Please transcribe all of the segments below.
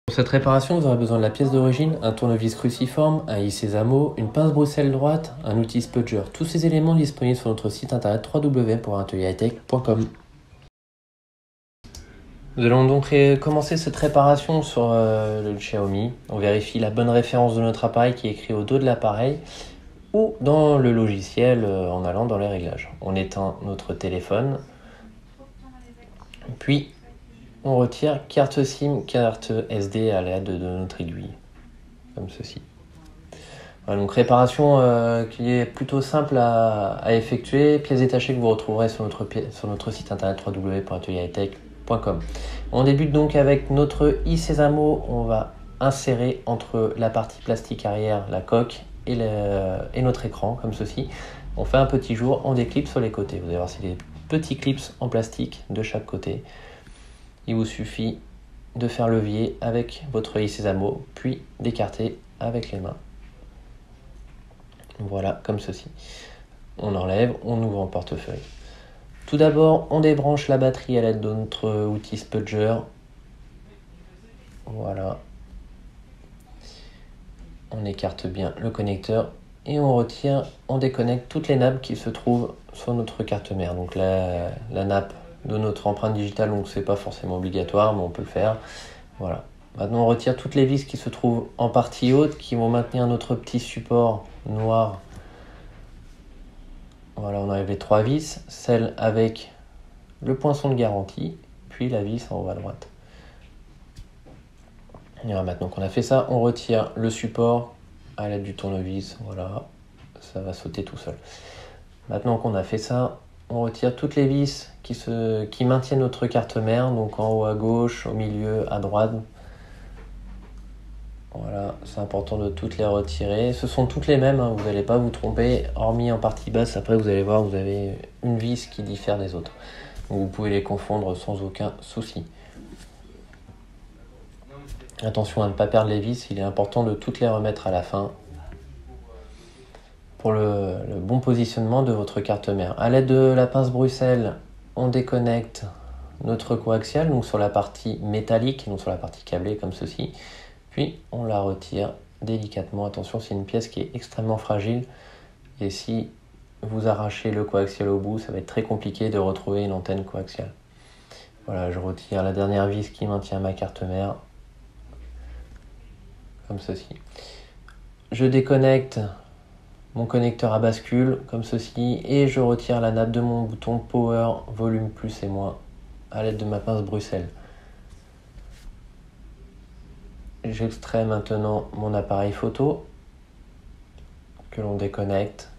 Pour cette réparation, vous aurez besoin de la pièce d'origine, un tournevis cruciforme, un IC-Zamo, une pince Bruxelles droite, un outil spudger. Tous ces éléments disponibles sur notre site internet www.atelierhightech.com. Nous allons donc commencer cette réparation sur le Xiaomi. On vérifie la bonne référence de notre appareil qui est écrit au dos de l'appareil ou dans le logiciel en allant dans les réglages. On éteint notre téléphone, puis on retire carte SIM, carte SD à l'aide de notre aiguille, comme ceci. Voilà, donc réparation qui est plutôt simple à effectuer, pièces détachées que vous retrouverez sur notre site internet www.atelierhightech.com. On débute donc avec notre IC-Zamo. On va insérer entre la partie plastique arrière, la coque et notre écran, comme ceci. On fait un petit jour, on déclipse sur les côtés. Vous allez voir, c'est des petits clips en plastique de chaque côté. Il vous suffit de faire levier avec votre IC-Zamo, puis d'écarter avec les mains. Voilà, comme ceci. On enlève, on ouvre en portefeuille. Tout d'abord, on débranche la batterie à l'aide de notre outil spudger. Voilà. On écarte bien le connecteur et on retire, on déconnecte toutes les nappes qui se trouvent sur notre carte mère. Donc la nappe de notre empreinte digitale, donc c'est pas forcément obligatoire, mais on peut le faire. Voilà. Maintenant, on retire toutes les vis qui se trouvent en partie haute, qui vont maintenir notre petit support noir. Voilà, on enlève les 3 vis, celle avec le poinçon de garantie, puis la vis en haut à droite. Et voilà, maintenant qu'on a fait ça, on retire le support à l'aide du tournevis. Voilà, ça va sauter tout seul. Maintenant qu'on a fait ça, on retire toutes les vis qui maintiennent notre carte mère, donc en haut à gauche, au milieu, à droite. Voilà, c'est important de toutes les retirer. Ce sont toutes les mêmes, hein, vous n'allez pas vous tromper, hormis en partie basse. Après, vous allez voir, vous avez une vis qui diffère des autres. Donc vous pouvez les confondre sans aucun souci. Attention à ne pas perdre les vis, il est important de toutes les remettre à la fin pour le bon positionnement de votre carte mère. À l'aide de la pince Bruxelles, on déconnecte notre coaxial, donc sur la partie métallique, donc sur la partie câblée comme ceci. Puis on la retire délicatement. Attention, c'est une pièce qui est extrêmement fragile et si vous arrachez le coaxial au bout, ça va être très compliqué de retrouver une antenne coaxiale. Voilà, je retire la dernière vis qui maintient ma carte mère, comme ceci. Je déconnecte mon connecteur à bascule, comme ceci, et je retire la nappe de mon bouton Power, volume plus et moins, à l'aide de ma pince Bruxelles. J'extrais maintenant mon appareil photo que l'on déconnecte.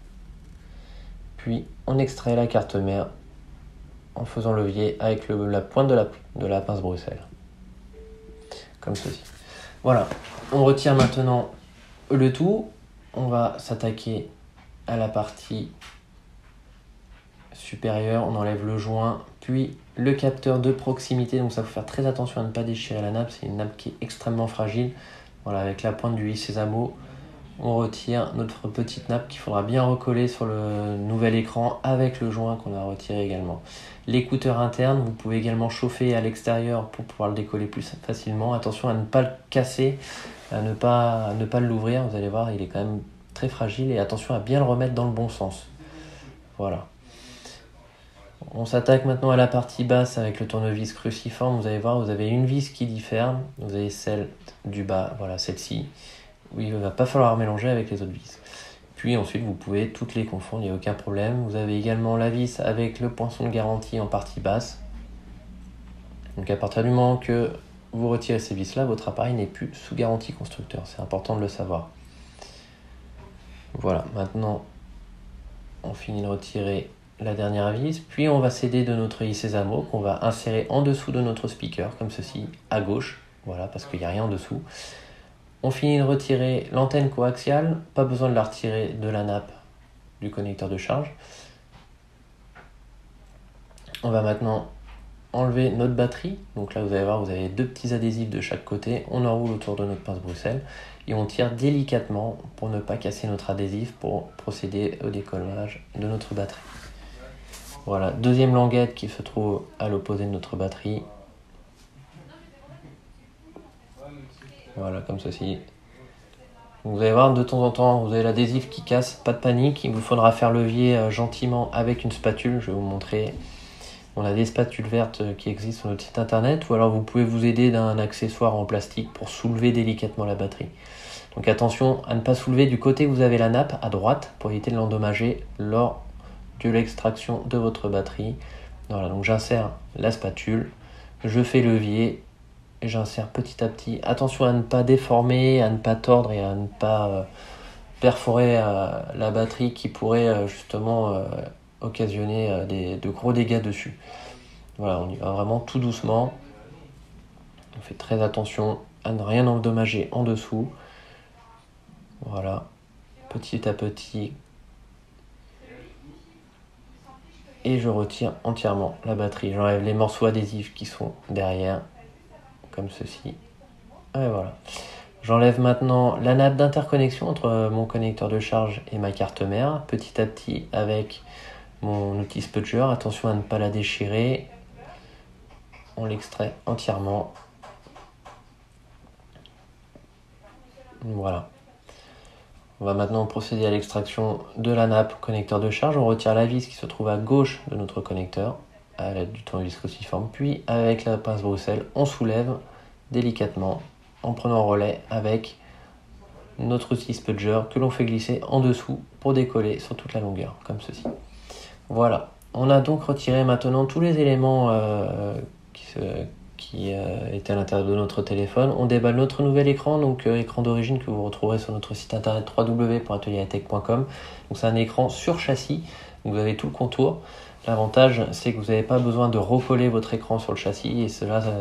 Puis on extrait la carte mère en faisant levier avec la pointe de la pince Bruxelles. Comme ceci. Voilà, on retire maintenant le tout. On va s'attaquer à la partie supérieure. On enlève le joint, puis le capteur de proximité. Donc ça faut faire très attention à ne pas déchirer la nappe. C'est une nappe qui est extrêmement fragile. Voilà, avec la pointe du IC-Zamo, on retire notre petite nappe qu'il faudra bien recoller sur le nouvel écran avec le joint qu'on a retiré également. L'écouteur interne, vous pouvez également chauffer à l'extérieur pour pouvoir le décoller plus facilement. Attention à ne pas le casser, à ne pas l'ouvrir. Vous allez voir, il est quand même très fragile et attention à bien le remettre dans le bon sens. Voilà. On s'attaque maintenant à la partie basse avec le tournevis cruciforme. Vous allez voir, vous avez une vis qui diffère. Vous avez celle du bas, voilà, celle-ci. Oui, il ne va pas falloir mélanger avec les autres vis. Puis ensuite, vous pouvez toutes les confondre, il n'y a aucun problème. Vous avez également la vis avec le poinçon de garantie en partie basse. Donc à partir du moment que vous retirez ces vis-là, votre appareil n'est plus sous garantie constructeur. C'est important de le savoir. Voilà, maintenant, on finit de retirer la dernière vis. Puis on va s'aider de notre IC-Zamo qu'on va insérer en dessous de notre speaker, comme ceci, à gauche. Voilà, parce qu'il n'y a rien en dessous. On finit de retirer l'antenne coaxiale, pas besoin de la retirer de la nappe du connecteur de charge. On va maintenant enlever notre batterie. Donc là, vous allez voir, vous avez 2 petits adhésifs de chaque côté. On enroule autour de notre pince Bruxelles et on tire délicatement pour ne pas casser notre adhésif pour procéder au décollage de notre batterie. Voilà, deuxième languette qui se trouve à l'opposé de notre batterie. Voilà, comme ceci. Vous allez voir, de temps en temps, vous avez l'adhésif qui casse, pas de panique. Il vous faudra faire levier gentiment avec une spatule. Je vais vous montrer. On a des spatules vertes qui existent sur notre site internet, ou alors vous pouvez vous aider d'un accessoire en plastique pour soulever délicatement la batterie. Donc attention à ne pas soulever du côté où vous avez la nappe, à droite, pour éviter de l'endommager lors de l'extraction de votre batterie. Voilà, donc j'insère la spatule, je fais levier, et j'insère petit à petit. Attention à ne pas déformer, à ne pas tordre et à ne pas perforer la batterie qui pourrait justement occasionner de gros dégâts dessus. Voilà, on y va vraiment tout doucement. On fait très attention à ne rien endommager en dessous. Voilà, petit à petit. Et je retire entièrement la batterie. J'enlève les morceaux adhésifs qui sont derrière, comme ceci. Et voilà. J'enlève maintenant la nappe d'interconnexion entre mon connecteur de charge et ma carte mère, petit à petit avec mon outil spudger. Attention à ne pas la déchirer. On l'extrait entièrement. Voilà. On va maintenant procéder à l'extraction de la nappe connecteur de charge. On retire la vis qui se trouve à gauche de notre connecteur à l'aide du tournevis cruciforme. Puis avec la pince Bruxelles, on soulève délicatement en prenant relais avec notre outil spudger que l'on fait glisser en dessous pour décoller sur toute la longueur, comme ceci. Voilà. On a donc retiré maintenant tous les éléments qui était à l'intérieur de notre téléphone. On déballe notre nouvel écran, donc écran d'origine que vous retrouverez sur notre site internet www.ateliertech.com. Donc c'est un écran sur châssis, donc vous avez tout le contour. L'avantage, c'est que vous n'avez pas besoin de recoller votre écran sur le châssis et cela ça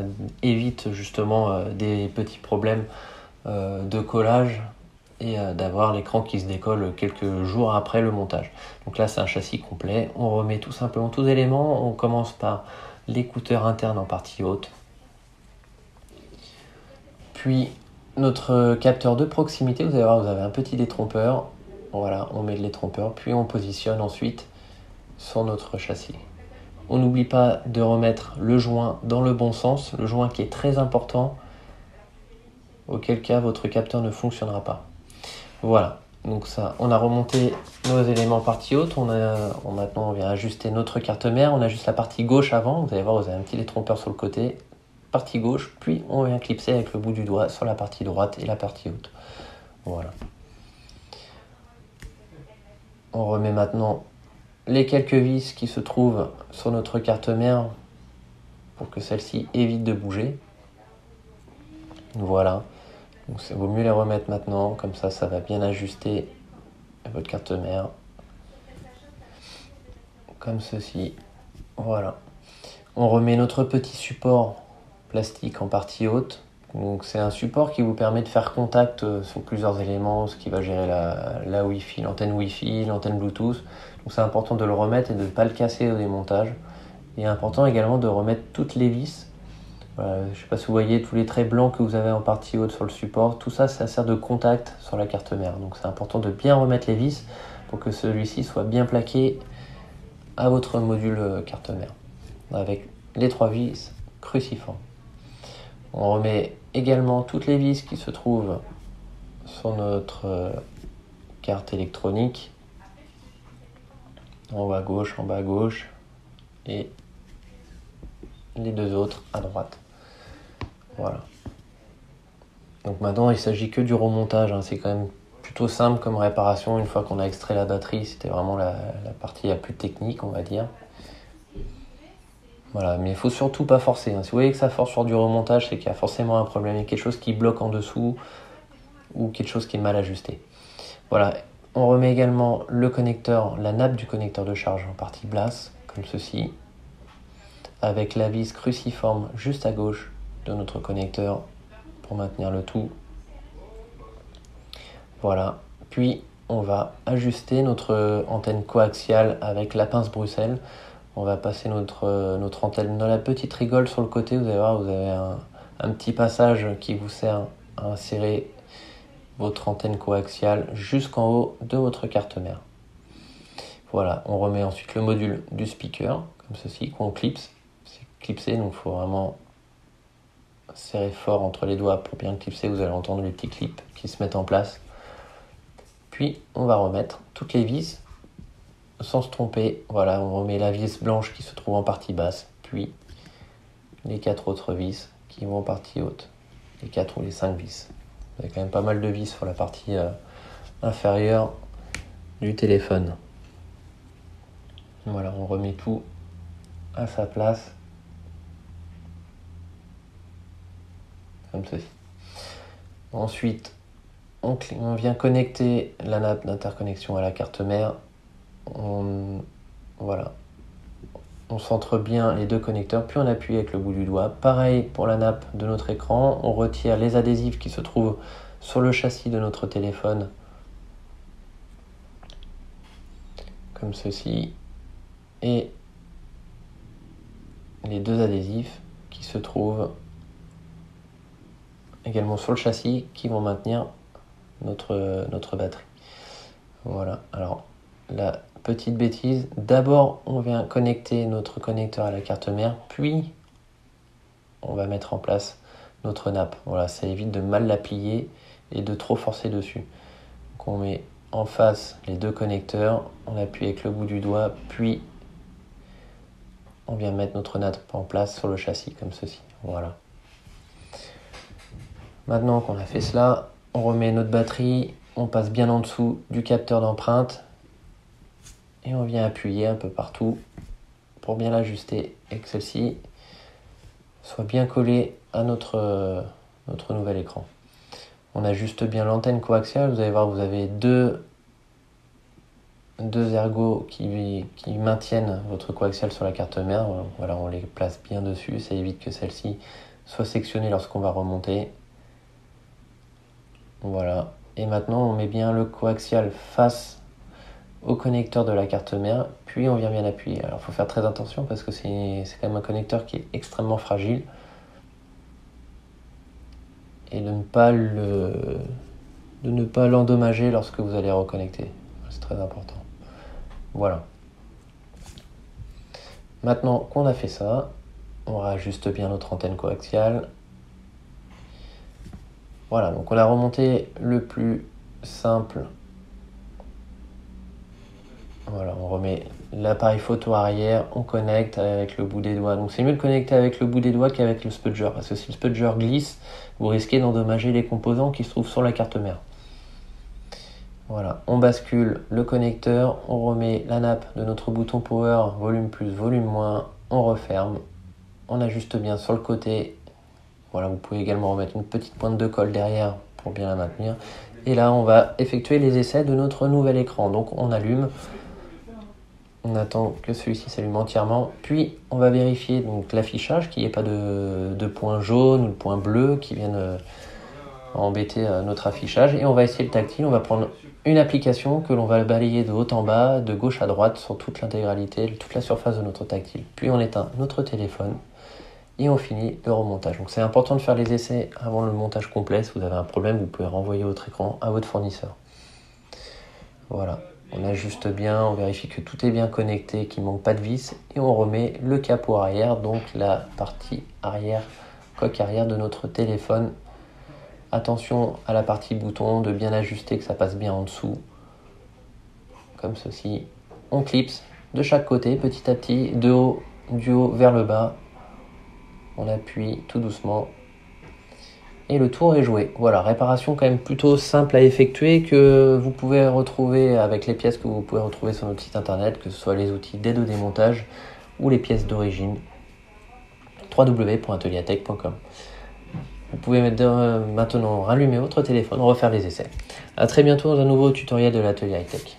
évite justement des petits problèmes de collage et d'avoir l'écran qui se décolle quelques jours après le montage. Donc là, c'est un châssis complet. On remet tout simplement tous les éléments. On commence par l'écouteur interne en partie haute. Puis notre capteur de proximité, vous allez voir, vous avez un petit détrompeur. Voilà, on met le détrompeur, puis on positionne ensuite sur notre châssis. On n'oublie pas de remettre le joint dans le bon sens, le joint qui est très important, auquel cas votre capteur ne fonctionnera pas. Voilà, donc ça, on a remonté nos éléments partie haute, maintenant on vient ajuster notre carte mère, on ajuste la partie gauche avant, vous allez voir, vous avez un petit détrompeur sur le côté, partie gauche, puis on vient clipser avec le bout du doigt sur la partie droite et la partie haute. Voilà. On remet maintenant les quelques vis qui se trouvent sur notre carte mère pour que celle-ci évite de bouger. Voilà. Donc il vaut mieux les remettre maintenant, comme ça va bien ajuster votre carte mère. Comme ceci. Voilà. On remet notre petit support plastique en partie haute. Donc c'est un support qui vous permet de faire contact sur plusieurs éléments, ce qui va gérer la Wi-Fi, l'antenne Wi-Fi, l'antenne Bluetooth. Donc c'est important de le remettre et de ne pas le casser au démontage. Et important également de remettre toutes les vis. Voilà, je ne sais pas si vous voyez tous les traits blancs que vous avez en partie haute sur le support. Tout ça, ça sert de contact sur la carte mère. Donc c'est important de bien remettre les vis pour que celui-ci soit bien plaqué à votre module carte mère avec les 3 vis cruciformes. On remet également toutes les vis qui se trouvent sur notre carte électronique en haut à gauche, en bas à gauche et les 2 autres à droite. Voilà. Donc maintenant il ne s'agit que du remontage, hein. C'est quand même plutôt simple comme réparation une fois qu'on a extrait la batterie. C'était vraiment la partie la plus technique, on va dire. Voilà, mais il faut surtout pas forcer, hein. Si vous voyez que ça force sur du remontage, c'est qu'il y a forcément un problème, il y a quelque chose qui bloque en dessous ou quelque chose qui est mal ajusté. Voilà, on remet également le connecteur, la nappe du connecteur de charge en partie basse, comme ceci, avec la vis cruciforme juste à gauche de notre connecteur pour maintenir le tout. Voilà, puis on va ajuster notre antenne coaxiale avec la pince Bruxelles. On va passer notre antenne dans la petite rigole sur le côté. Vous allez voir, vous avez un petit passage qui vous sert à insérer votre antenne coaxiale jusqu'en haut de votre carte mère. Voilà, on remet ensuite le module du speaker, comme ceci, qu'on clipse. C'est clipsé, donc il faut vraiment serrer fort entre les doigts pour bien clipser. Vous allez entendre les petits clips qui se mettent en place. Puis on va remettre toutes les vis sans se tromper. Voilà, on remet la vis blanche qui se trouve en partie basse, puis les 4 autres vis qui vont en partie haute, les 4 ou les 5 vis. Il y a quand même pas mal de vis sur la partie inférieure du téléphone. Voilà, on remet tout à sa place, comme ceci. Ensuite, on vient connecter la nappe d'interconnexion à la carte mère. Voilà, on centre bien les deux connecteurs, puis on appuie avec le bout du doigt. Pareil pour la nappe de notre écran, on retire les adhésifs qui se trouvent sur le châssis de notre téléphone, comme ceci, et les deux adhésifs qui se trouvent également sur le châssis qui vont maintenir notre batterie. Voilà, alors la petite bêtise, d'abord on vient connecter notre connecteur à la carte mère, puis on va mettre en place notre nappe. Voilà, ça évite de mal la plier et de trop forcer dessus. Donc on met en face les deux connecteurs, on appuie avec le bout du doigt, puis on vient mettre notre nappe en place sur le châssis comme ceci. Voilà. Maintenant qu'on a fait cela, on remet notre batterie, on passe bien en dessous du capteur d'empreinte et on vient appuyer un peu partout pour bien l'ajuster et que celle-ci soit bien collée à notre nouvel écran. On ajuste bien l'antenne coaxiale. Vous allez voir, vous avez deux ergots qui maintiennent votre coaxial sur la carte mère. Voilà, on les place bien dessus, ça évite que celle-ci soit sectionnée lorsqu'on va remonter. Voilà, et maintenant on met bien le coaxial face au connecteur de la carte mère, puis on vient bien appuyer. Alors il faut faire très attention parce que c'est quand même un connecteur qui est extrêmement fragile, et de ne pas l'endommager lorsque vous allez reconnecter. C'est très important. Voilà. Maintenant qu'on a fait ça, on réajuste bien notre antenne coaxiale. Voilà, donc on a remonté le plus simple. Voilà, on remet l'appareil photo arrière, on connecte avec le bout des doigts. Donc c'est mieux de connecter avec le bout des doigts qu'avec le spudger, parce que si le spudger glisse, vous risquez d'endommager les composants qui se trouvent sur la carte mère. Voilà, on bascule le connecteur, on remet la nappe de notre bouton power, volume plus, volume moins, on referme, on ajuste bien sur le côté. Voilà, vous pouvez également remettre une petite pointe de colle derrière pour bien la maintenir. Et là, on va effectuer les essais de notre nouvel écran. Donc on allume, on attend que celui-ci s'allume entièrement, puis on va vérifier donc l'affichage, qu'il n'y ait pas de points jaunes ou de points bleus qui viennent embêter notre affichage. Et on va essayer le tactile, on va prendre une application que l'on va balayer de haut en bas, de gauche à droite, sur toute l'intégralité, toute la surface de notre tactile. Puis on éteint notre téléphone et on finit le remontage. Donc c'est important de faire les essais avant le montage complet. Si vous avez un problème, vous pouvez renvoyer votre écran à votre fournisseur. Voilà, on ajuste bien, on vérifie que tout est bien connecté, qu'il ne manque pas de vis, et on remet le capot arrière, donc la partie arrière, coque arrière de notre téléphone. Attention à la partie bouton, de bien ajuster, que ça passe bien en dessous, comme ceci. On clipse de chaque côté, petit à petit, du haut vers le bas. On appuie tout doucement et le tour est joué. Voilà, réparation quand même plutôt simple à effectuer, que vous pouvez retrouver avec les pièces que vous pouvez retrouver sur notre site internet, que ce soit les outils d'aide au démontage ou les pièces d'origine, www.ateliatech.com. Vous pouvez maintenant rallumer votre téléphone, refaire les essais. A très bientôt dans un nouveau tutoriel de l'atelier high-tech.